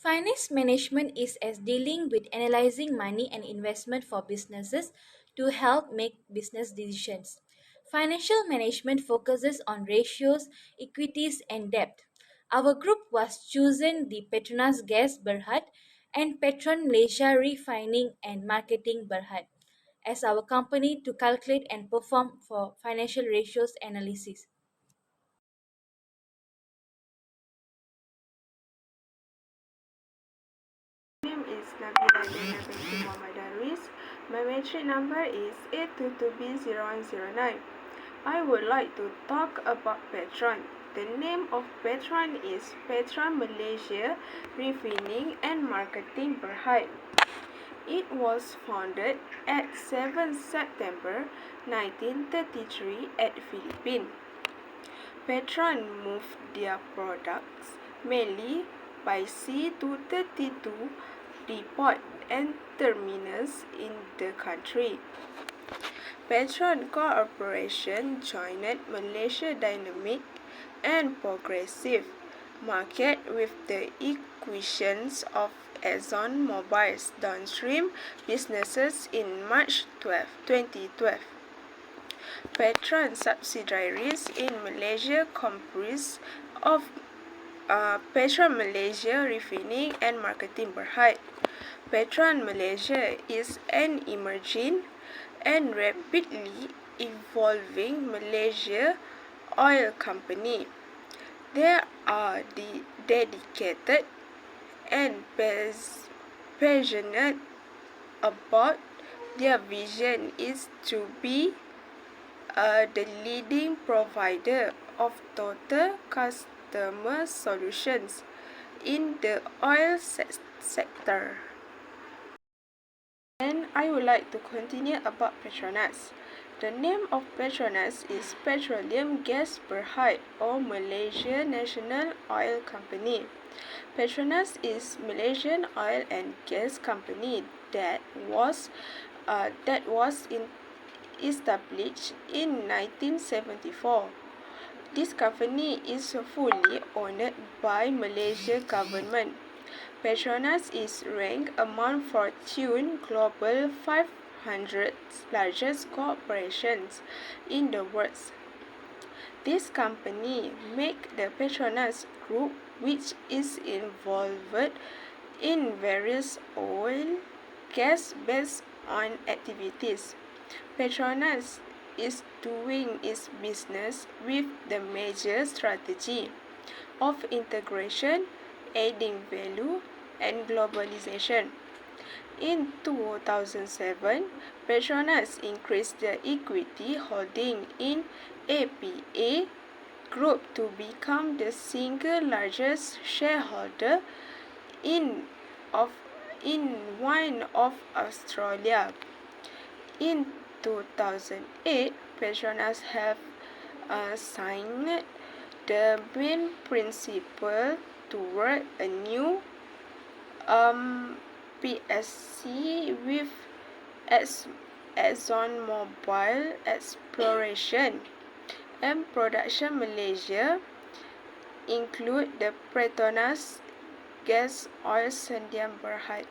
Finance management is as dealing with analyzing money and investment for businesses to help make business decisions. Financial management focuses on ratios, equities, and debt. Our group was chosen the Petronas Gas Berhad and Petron Malaysia Refining and Marketing Berhad as our company to calculate and perform for financial ratios analysis. My name is Nabila Dana binti Muhammad Darwis. My matric number is 822B0109. I would like to talk about Petron. The name of Petron is Petron Malaysia Refining and Marketing Berhad. It was founded at 7 September 1933 at Philippines. Petron moved their products mainly by sea to 32 depot and terminals in the country. Petron Corporation joined Malaysia Dynamic and Progressive market with the acquisitions of ExxonMobil's downstream businesses in March 2012. Petron subsidiaries in Malaysia comprise of Petron Malaysia Refining and Marketing Berhad. Petron Malaysia is an emerging and rapidly evolving Malaysia oil company. They are dedicated and passionate about their vision is to be the leading provider of total customer solutions in the oil sector. And I would like to continue about Petronas. The name of Petronas is Petroleum Gas Berhad or Malaysia National Oil Company. Petronas is Malaysian oil and gas company that was established in 1974. This company is fully owned by Malaysia government. Petronas is ranked among Fortune Global 500 largest corporations in the world. This company make the Petronas Group, which is involved in various oil, gas based on activities. Petronas is doing its business with the major strategy of integration, adding value, and globalization. In 2007, Petronas increased the equity holding in APA Group to become the single largest shareholder in of in wine of Australia. In 2008, Petronas have signed the main principle toward a new PSC with ExxonMobil Exploration and Production Malaysia include the Petronas Gas Oil Sandian Berhad.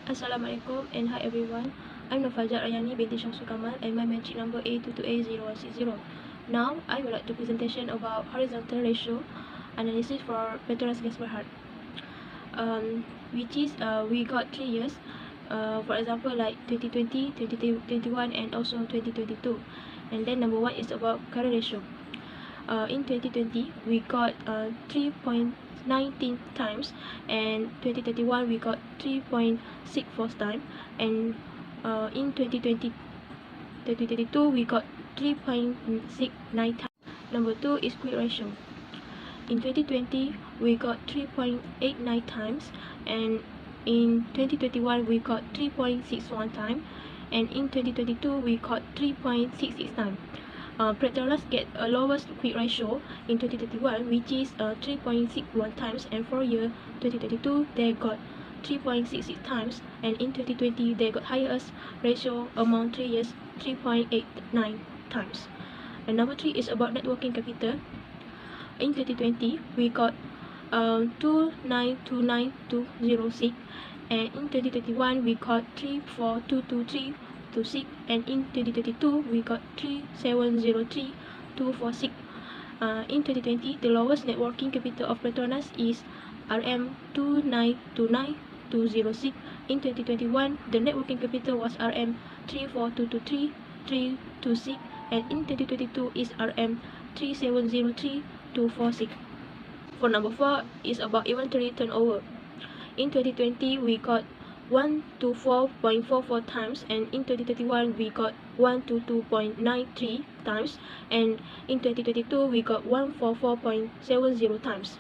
Assalamualaikum and hi everyone. I'm Nafajat Rayani binti Syamsul Kamal and my matric number A22A0160. Now, I would like to presentation about horizontal ratio analysis for Petronas Gas Berhad. Which is we got 3 years. For example, like 2020, 2021 and also 2022. And then number 1 is about current ratio. In 2020, we got 3.19 times, and 2021 we got 3.64 times, and in 2022 we got 3.69 times. Number 2 is quick ratio. In 2020 we got 3.89 times, and in 2021 we got 3.61 times, and in 2022 we got 3.66 times. Petronas get a lowest quick ratio in 2021, which is 3.61 times, and for year 2022 they got 3.66 times, and in 2020 they got highest ratio among 3 years, 3.89 times. And number 3 is about net working capital. In 2020 we got 2929206, and in 2021 we got 3422326, and in 2022 we got 3703246. In 2020, the lowest net working capital of Petronas is RM2929206. In 2021, the net working capital was RM3422326, and in 2022 is RM3703246. For number 4 is about inventory turnover. In 2020, we got 124.44 times, and in 2021 we got 122.93 times, and in 2022 we got 144.70 times.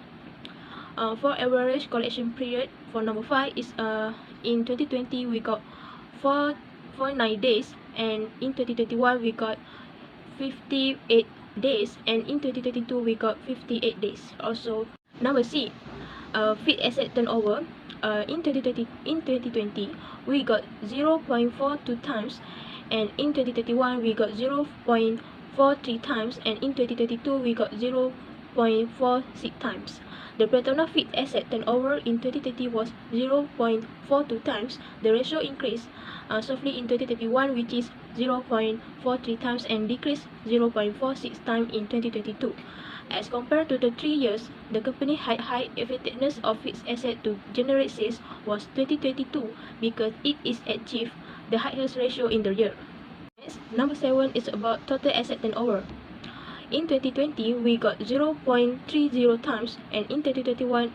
For average collection period, for number 5 is in 2020 we got 449 days, and in 2021 we got 58 days, and in 2022 we got 58 days. Also, number C, fixed asset turnover. In 2020 we got 0.42 times, and in 2021 we got 0.43 times, and in 2022 we got 0.46 times. The Petronas fixed asset turnover in 2020 was 0.42 times. The ratio increased softly in 2021, which is 0.43 times, and decreased 0.46 times in 2022. As compared to the 3 years, the company had high effectiveness of fixed asset to generate sales was 2022 because it is achieved the highest ratio in the year. Next, number 7 is about total asset turnover. In 2020, we got 0.30 times, and in 2021,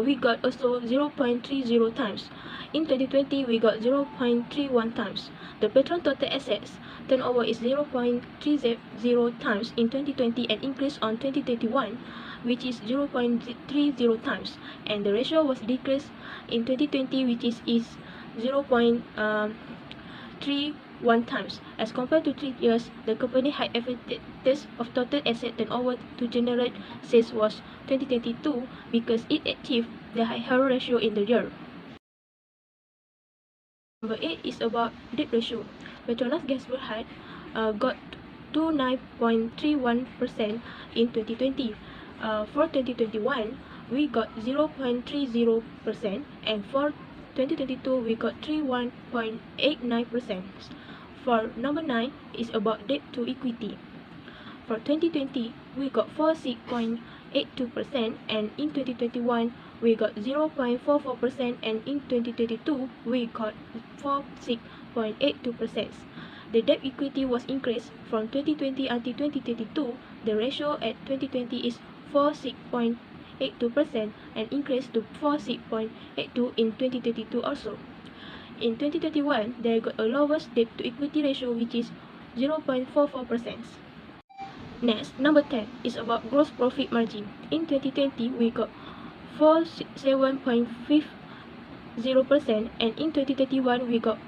we got also 0.30 times. In 2020, we got 0.31 times. The Petron total assets turnover is 0.30 times in 2020 and increased on 2021, which is 0.30 times, and the ratio was decreased in 2020, which is 0.31 times. As compared to 3 years, the company had effectiveness of total asset turnover to generate sales was 2022 because it achieved the higher ratio in the year. Number 8 is about debt ratio. Petronas gas had got to 9.31% in 2020. For 2021, we got 0.30%, and for 2022, we got 31.89%. For number 9 is about debt to equity. For 2020, we got 46.82%, and in 2021, we got 0.44%, and in 2022, we got 46.82%. The debt equity was increased from 2020 until 2022. The ratio at 2020 is 46.82% and increased to 46.82 in 2022 also. In 2021, there got a lowest debt to equity ratio, which is 0.44%. Next, number 10 is about gross profit margin. In 2020, we got 47.50%, and in 2021, we got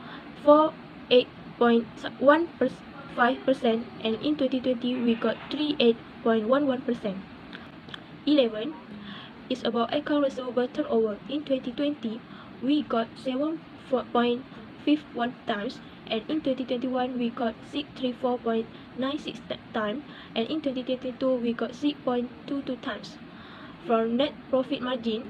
48.15%, and in 2020, we got 38.11%. 11 is about account receivable turnover. In 2020, we got 7.51 times, and in 2021 we got 634.96 times, and in 2022 we got 6.22 times. For net profit margin,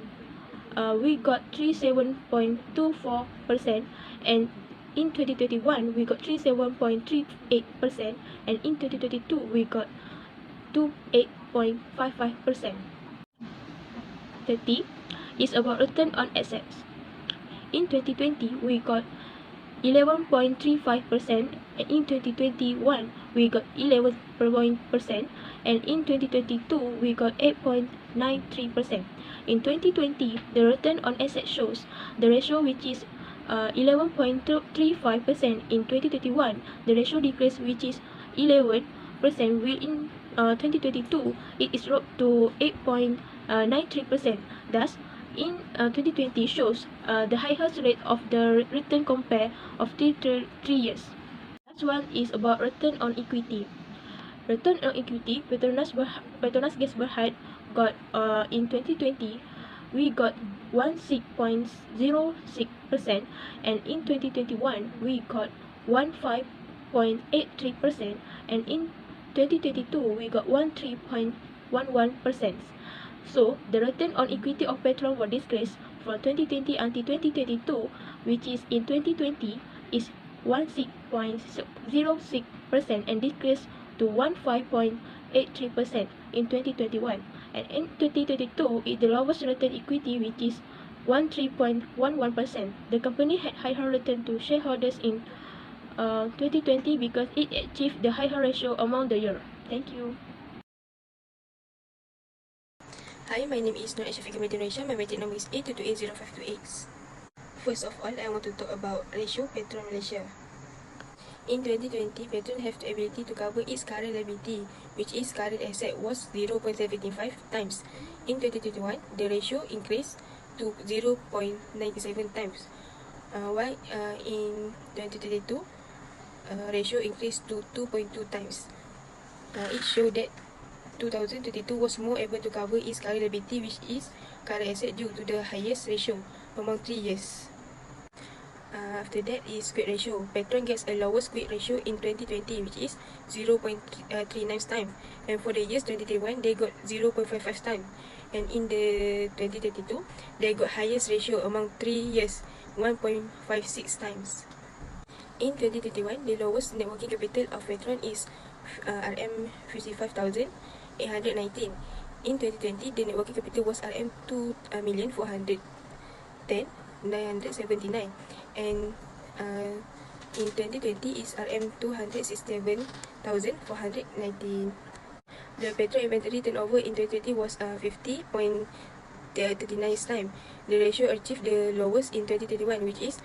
we got 37.24%, and in 2021 we got 37.38%, and in 2022 we got 28.55%. 30 is about return on assets. In 2020, we got 11.35%, and in 2021, we got 11%, and in 2022, we got 8.93%. In 2020, the return on assets shows the ratio, which is 11.35%. In 2021, the ratio decreased, which is 11%, within 2022, it is dropped to 8.93%. Thus, in 2020 shows the highest rate of the return compare of 3 years. Last one is about return on equity. Return on equity, Petronas Gas Berhad got in 2020, we got 16.06%, and in 2021 we got 15.83%, and in 2022 we got 13.11%. So, the return on equity of Petron was decreased from 2020 until 2022, which is in 2020 is 16.06% and decreased to 15.83% in 2021. And in 2022, is the lowest return equity, which is 13.11%. The company had higher return to shareholders in 2020 because it achieved the higher ratio among the year. Thank you. Hi, my name is Nur Ashafiq Malaysia. My metric number is A2280528. First of all, I want to talk about ratio Petron Malaysia. In 2020, Petron have the ability to cover its current liability, which is current asset was 0.75 times. In 2021, the ratio increased to 0.97 times. While in 2022, ratio increased to 2.2 times. It showed that 2022 was more able to cover its current liability, which is current asset, due to the highest ratio among 3 years. After that is quick ratio. Petron gets a lowest quick ratio in 2020, which is 0.39 times. And for the years 2021, they got 0.55 times. And in the 2022, they got highest ratio among 3 years, 1.56 times. In 2021, the lowest net working capital of Petron is RM 55,819. In 2020, the net working capital was RM 2,410,979, and in 2020 is RM 267,419. The Petron inventory turnover in 2020 was 50.39 times. The ratio achieved the lowest in 2021, which is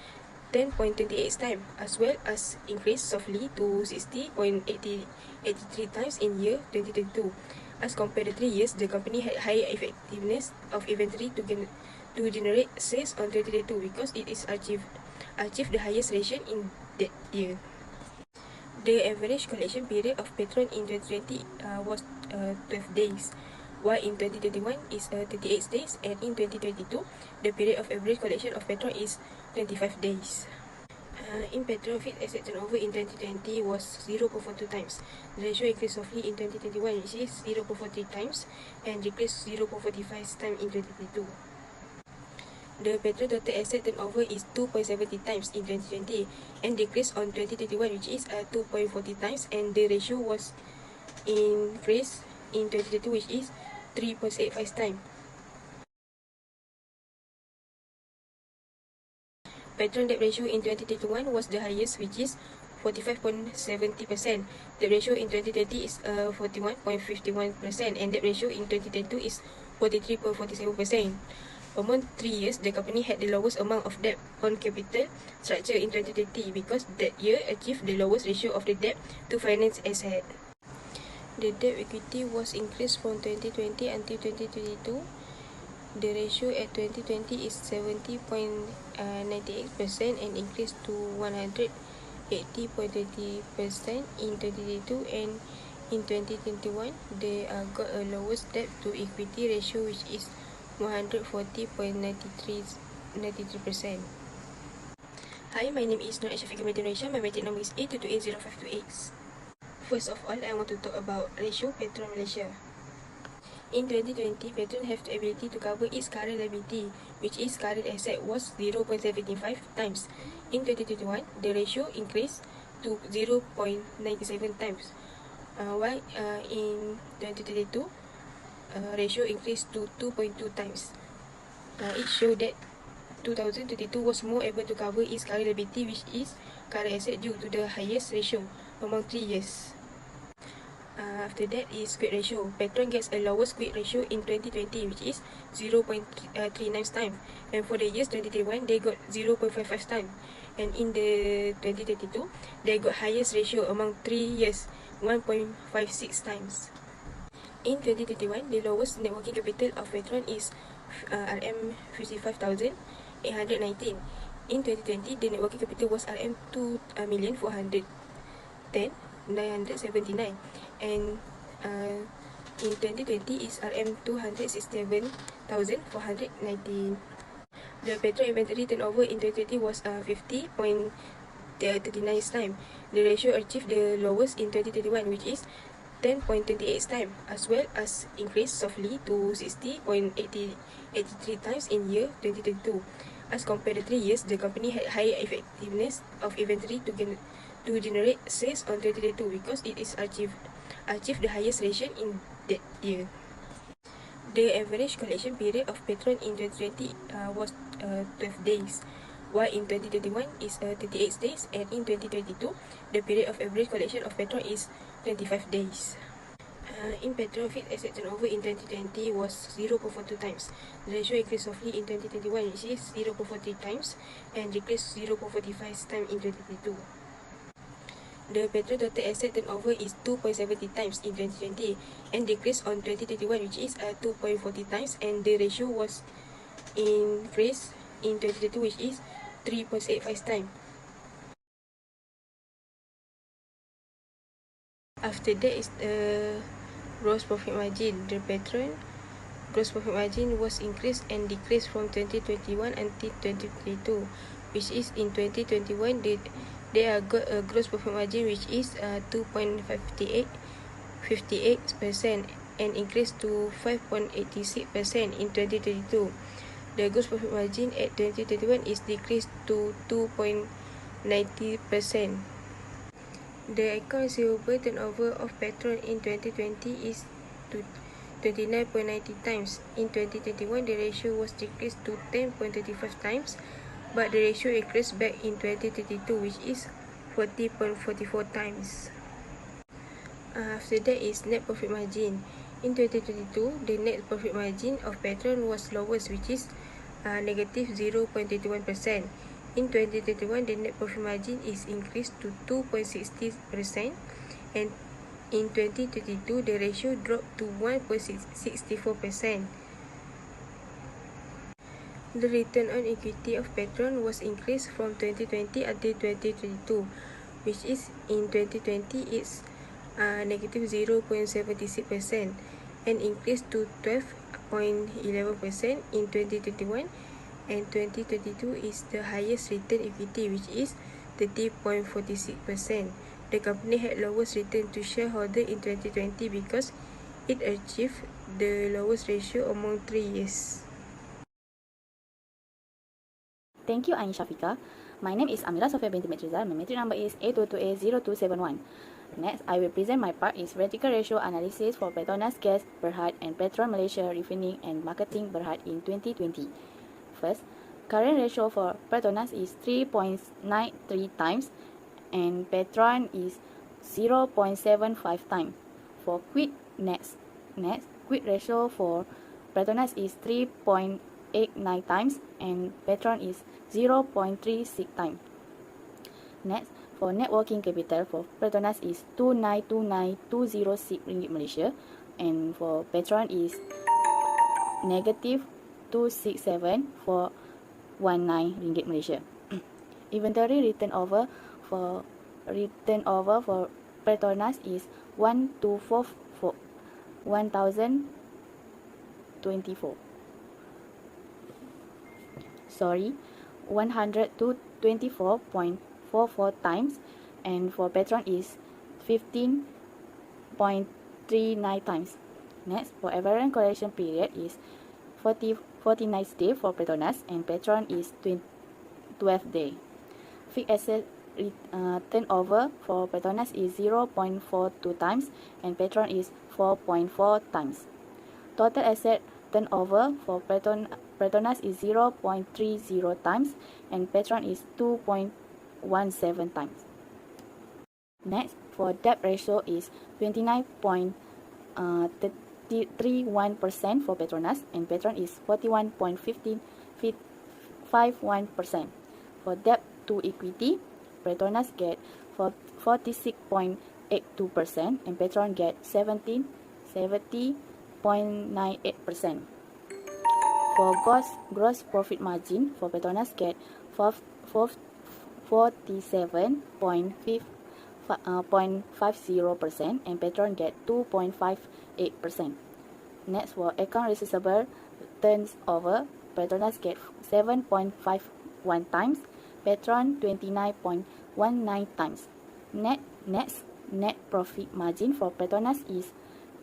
10.28 times, as well as increased softly to 60.83 times in year 2022. As compared to 3 years, the company had higher effectiveness of inventory to generate sales on 2022 because it is achieved the highest ratio in that year. The average collection period of Petron in 2020 was 12 days, while in 2021 is 38 days, and in 2022, the period of average collection of Petron is 25 days. In Petron, fixed asset turnover in 2020 was 0.42 times. The ratio increased softly in 2021, which is 0.43 times, and decreased 0.45 times in 2022. The Petron total asset turnover is 2.70 times in 2020 and decreased on 2021, which is 2.40 times, and the ratio was increased in 2022, which is 3.85 times. Petron debt ratio in 2021 was the highest, which is 45.70%. The ratio in 2020 is 41.51%, and debt ratio in 2022 is 43.47%. Among 3 years, the company had the lowest amount of debt on capital structure in 2020 because that year achieved the lowest ratio of the debt to finance asset. The debt equity was increased from 2020 until 2022. The ratio at 2020 is 70.98% and increased to 180.20% in 2022, and in 2021 they got a lowest debt to equity ratio, which is 140.93%. Hi, my name is Nur Ashafiq Malaysia. My metric number is A2280528. First of all, I want to talk about ratio Petron Malaysia. In 2020, Petron have the ability to cover its current liability, which is current asset was 0.75 times. In 2021, the ratio increased to 0.97 times, while in 2022, ratio increased to 2.2 times. It showed that 2022 was more able to cover its current liability, which is current asset, due to the highest ratio among 3 years. After that is quick ratio. Petron gets a lowest quick ratio in 2020, which is 0.39 times, and for the years 2021 they got 0.55 times, and in the 2022 they got highest ratio among 3 years, 1.56 times. In 2021, the lowest net working capital of Petron is RM 55,819. In 2020, the net working capital was RM 2,410,979, and in 2020 is RM 267,419. The Petron inventory turnover in 2020 was 50.39 times. The ratio achieved the lowest in 2021, which is 10.28 times, as well as increased softly to 60.83 times in year 2022. As compared to 3 years, the company had higher effectiveness of inventory to generate sales on 2022 because it is achieved the highest ratio in that year. The average collection period of Petron in 2020 was 12 days, while in 2021 is 38 days, and in 2022, the period of average collection of Petron is 25 days. In Petron, fixed asset turnover in 2020 was 0.42 times. The ratio increased softly in 2021, which is 0.40 times, and decreased 0.45 times in 2022. The Petron total asset turnover is 2.70 times in 2020 and decreased on 2021, which is 2.40 times, and the ratio was increased in 2022, which is 3.85 times. After that is the gross profit margin. The Petron gross profit margin was increased and decreased from 2021 until 2022, which is in 2021 they got a gross profit margin which is 2.58% and increased to 5.86% in 2022. The gross profit margin at 2021 is decreased to 2.90%. The account receivable turnover of Petron in 2020 is 29.90 times. In 2021, the ratio was decreased to 10.35 times, but the ratio increased back in 2022, which is 40.44 times. After that is net profit margin. In 2022, the net profit margin of Petron was lowest, which is negative 0.21%. In 2021, the net profit margin is increased to 2.60%, and in 2022, the ratio dropped to 1.64%. The return on equity of Petron was increased from 2020 until 2022, which is in 2020 it's negative 0.76% and increased to 12.11% in 2021, and 2022 is the highest return equity, which is 30.46%. The company had lowest return to shareholder in 2020 because it achieved the lowest ratio among 3 years. Thank you, Ain Shafika. My name is Amira Sofia binti Metrizal. My metric number is A22A0271. Next, I will present my part is vertical ratio analysis for Petronas Gas Berhad and Petron Malaysia Refining and Marketing Berhad in 2020. First, current ratio for Petronas is 3.93 times and Petron is 0.75 times. For quick ratio for Petronas is 3.89 times and Petron is 0.36 times. Next, for net working capital for Petronas is 2929206 ringgit Malaysia and for Petron is negative 267,419 ringgit Malaysia. Inventory return over for Petronas is 1024. Sorry, 124.44 times, and for Petron is 15.39 times. Next, for average collection period is 49 days for Petronas and Petron is 12 days. Fixed asset turnover for Petronas is 0.42 times and Petron is 4.4 times. Total asset turnover for Petronas is 0.30 times and Petron is 2.17 times. Next, for debt ratio is 29.31% for Petronas and Petron is 41.51%. For debt to equity, Petronas get 46.82% and Petron get 70.98%. For gross profit margin, for Petronas get 47.50% and Petron get 2.58%. Next, for account receivable turnover, Petronas get 7.51 times, Petron 29.19 times. Next, net profit margin for Petronas is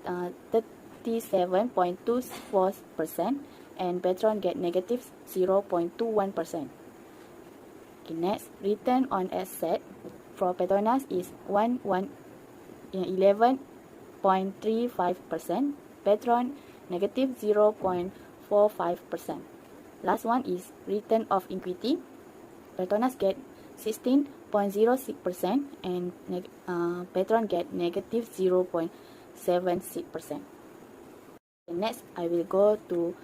37.24% and Petron get negative 0.21%. Okay, next, return on asset for Petronas is 11.35%, Petron negative 0.45%. Last one is return of equity. Petronas get 16.06% and Petron get negative 0.76%. Next, I will go to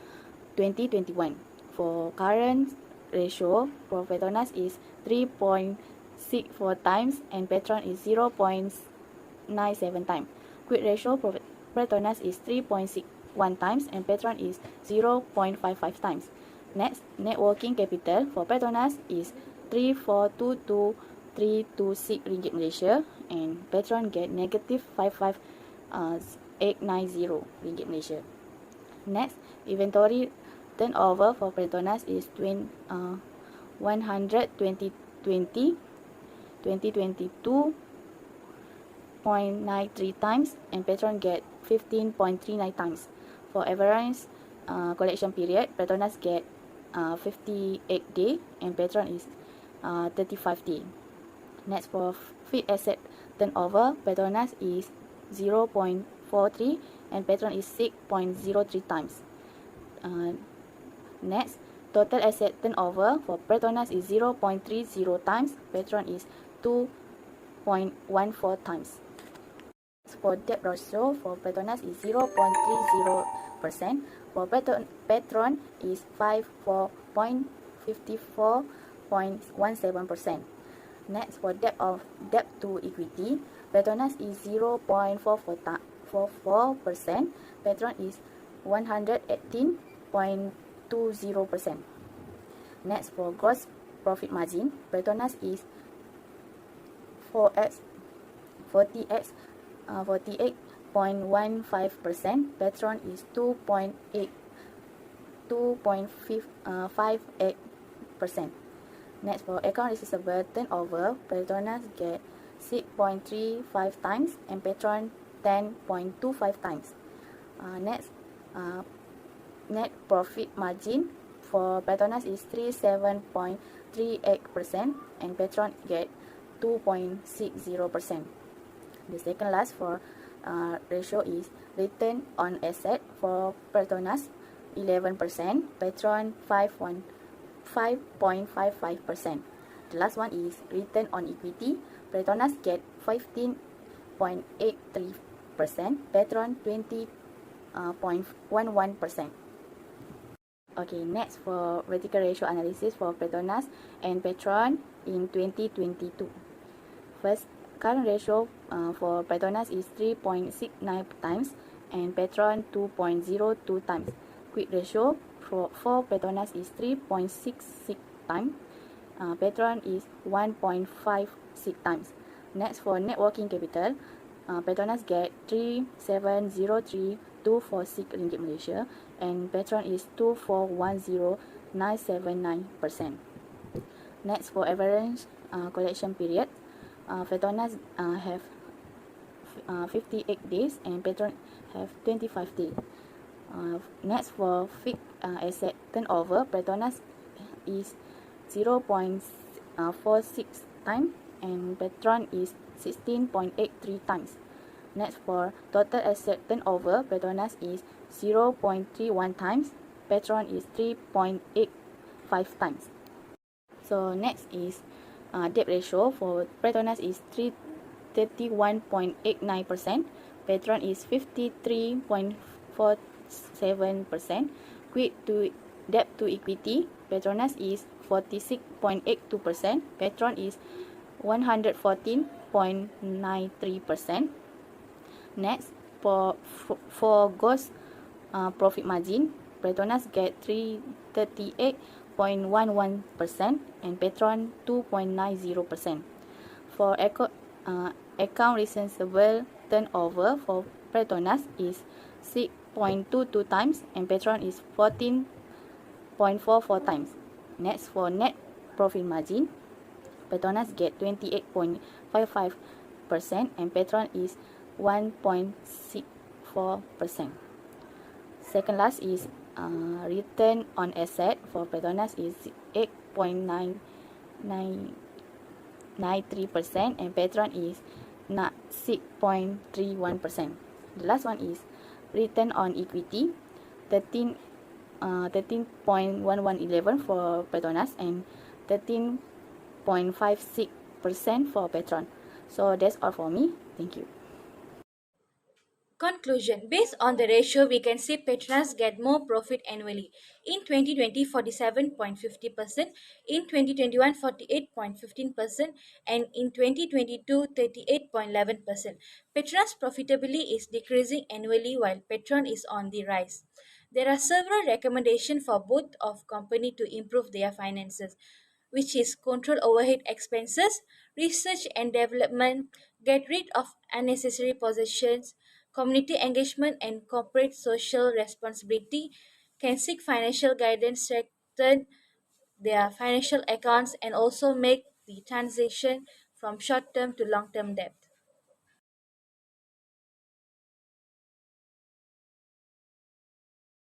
2021. For current ratio for Petronas is 3.64 times and Petron is 0.97 times. Quick ratio for Petronas is 3.61 times and Petron is 0.55 times. Next, net working capital for Petronas is 3422326 ringgit Malaysia and Petron get negative 55890 ringgit Malaysia. Next, inventory turnover for Petronas is 2023 times and Petron get 15.39 times. For average collection period, Petronas get 58 day and Petron is 35 day. Next, for fixed asset turnover, Petronas is 0.43 and Petron is 6.03 times. Next, total asset turnover for Petronas is 0.30 times, Petron is 2.14 times. For debt ratio for Petronas is 0.30%, for Petron is 54.17%. Next, for debt to equity, Petronas is 0.44%, Petron is 118.20%. Next, for gross profit margin, Petronas is 48.15%, Petron is 2.58%. Next, for account receivable turnover, Petronas get 6.35 times and Petron 10.25 times. Next, net profit margin for Petronas is 37.38% and Petron get 2.60%. The second last for ratio is return on asset for Petronas 11%, Petron 5.55%. The last one is return on equity. Petronas get 15.83%, Petron 20.11%. Okay, next for vertical ratio analysis for Petronas and Petron in 2022. First, current ratio for Petronas is 3.69 times and Petron 2.02 times. Quick ratio for Petronas is 3.66 times. Petron is 1.56 times. Next, for net working capital, Petronas get 3703246 ringgit Malaysia and Petron is 2410979%. Next, for average collection period, Petronas have 58 days and Petron have 25 days. Next, for fixed asset turnover, Petronas is 0.46 times and Petron is 16.83 times. Next, for total asset turnover, Petronas is 0.31 times, Petron is 3.85 times. So next is debt ratio for Petronas is 31.89%, Petron is 53.47%. Quick to debt to equity, Petronas is 46.82%, Petron is 114.93%. Next, for gross profit margin, Petronas get 38.11% and Petron 2.90%. For account receivable turnover for Petronas is 6.22 times and Petron is 14.44 times. Next, for net profit margin, Petronas get 28.55% 8%, and Petron is 1.64%. Second last is return on asset for Petronas is 8.93%, and Petron is 6.31%. The last one is return on equity 13.1111 for Petronas and 13.56% for Petron. So that's all for me. Thank you. Conclusion. Based on the ratio, we can see Petronas get more profit annually. In 2020, 47.50%, in 2021, 48.15%, and in 2022, 38.11%. Petronas profitability is decreasing annually while Petron is on the rise. There are several recommendations for both of company to improve their finances, which is control overhead expenses, research and development, get rid of unnecessary positions, community engagement and corporate social responsibility, can seek financial guidance, strengthen their financial accounts, and also make the transition from short term to long term debt.